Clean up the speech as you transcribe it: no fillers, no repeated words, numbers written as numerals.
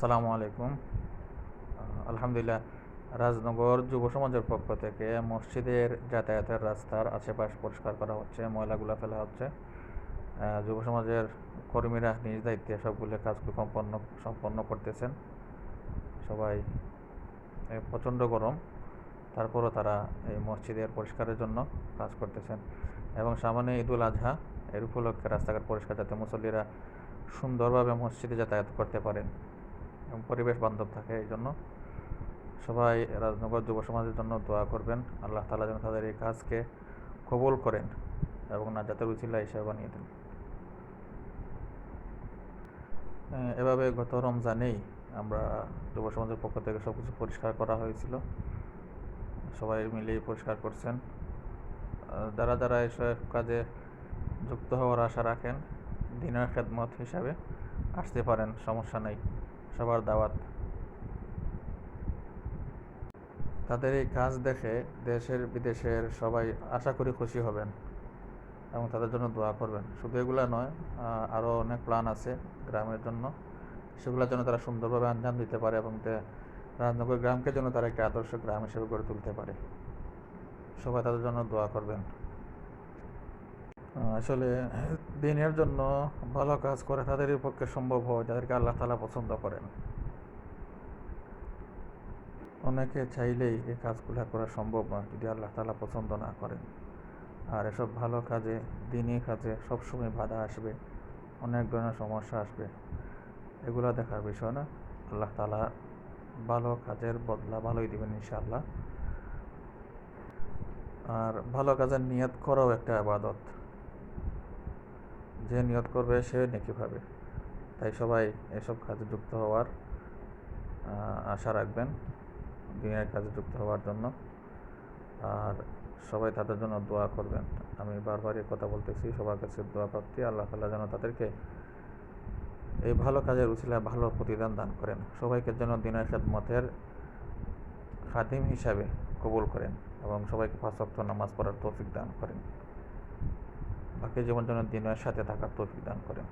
আসসালামু আলাইকুম। আলহামদুলিল্লাহ, রাজনগর যুব সমাজের পক্ষ থেকে মসজিদের যাতায়াতের রাস্তার আশেপাশ পরিষ্কার করা হচ্ছে, ময়লাগুলো ফেলা হচ্ছে। যুব সমাজের কর্মীরা নিজ দায়িত্বে সবগুলো কাজগুলো সম্পন্ন করতেছেন। সবাই প্রচণ্ড গরম, তারপরও তারা এই মসজিদের পরিষ্কারের জন্য কাজ করতেছেন। এবং সামনে ঈদুল আজহা, এর উপলক্ষে রাস্তাঘাট পরিষ্কার যাতে মুসল্লিরা সুন্দরভাবে মসজিদে যাতায়াত করতে পারেন এবং পরিবেশ বান্ধব থাকে। এই জন্য সবাই রাজনগর যুব সমাজের জন্য দোয়া করবেন। আল্লাহ তাআলা যেন তাদের এই কাজকে কবুল করেন এবং নাজাতের উছিলা হিসেবে বানিয়ে দেন। এভাবে গত রমজানেই আমরা যুব সমাজের পক্ষ থেকে সব কিছু পরিষ্কার করা হয়েছিল। সবাই মিলেই পরিষ্কার করছেন। যারা যারা এসব কাজে যুক্ত হওয়ার আশা রাখেন, দিনের খেদমত হিসাবে আসতে পারেন, সমস্যা নেই, সবার দাওয়াত। তাদের এই কাজ দেখে দেশের বিদেশের সবাই আশা করি খুশি হবেন এবং তাদের জন্য দোয়া করবেন। শুধু এগুলা নয়, আরও অনেক প্ল্যান আছে গ্রামের জন্য, সেগুলোর জন্য তারা সুন্দরভাবে আঞ্জাম দিতে পারে এবং রাজনগর গ্রামকে যেন তারা একটা আদর্শ গ্রাম হিসেবে গড়ে তুলতে পারে। সবাই তাদের জন্য দোয়া করবেন। আসলে দিনের জন্য ভালো কাজ করে তাদেরই পক্ষে সম্ভব হয় যাদেরকে আল্লাহ তাআলা পছন্দ করেন। অনেকে চাইলেই এই কাজগুলো করা সম্ভব নয় যদি আল্লাহ তাআলা পছন্দ না করেন। আর এসব ভালো কাজে, দিনই কাজে সবসময় বাধা আসবে, অনেক ধরনের সমস্যা আসবে, এগুলো দেখার বিষয় না। আল্লাহ তাআলা ভালো কাজের বদলা ভালোই দিবেন ইনশাআল্লাহ। আর ভালো কাজের নিয়ত করাও একটা ইবাদত, যে নিয়ত করবে সে নেকি পাবে। তাই সবাই এসব কাজে যুক্ত হওয়ার আশা রাখবেন, দিনের কাজে যুক্ত হওয়ার জন্য। আর সবাই তাদের জন্য দোয়া করবেন। আমি বারবার এই কথা বলতেছি, সবার কাছে দোয়া প্রার্থী, আল্লাহ তাআলা যেন তাদেরকে এই ভালো কাজের উছিলায় ভালো প্রতিদান দান করেন। সবাইকে যেন দিনের খেদমতের খাদিম হিসাবে কবুল করেন এবং সবাইকে 5 ওয়াক্ত নামাজ পড়ার তৌফিক দান করেন। বাকি জীবন যেন দিনের সাথে থাকার তৌফিক দান করেন।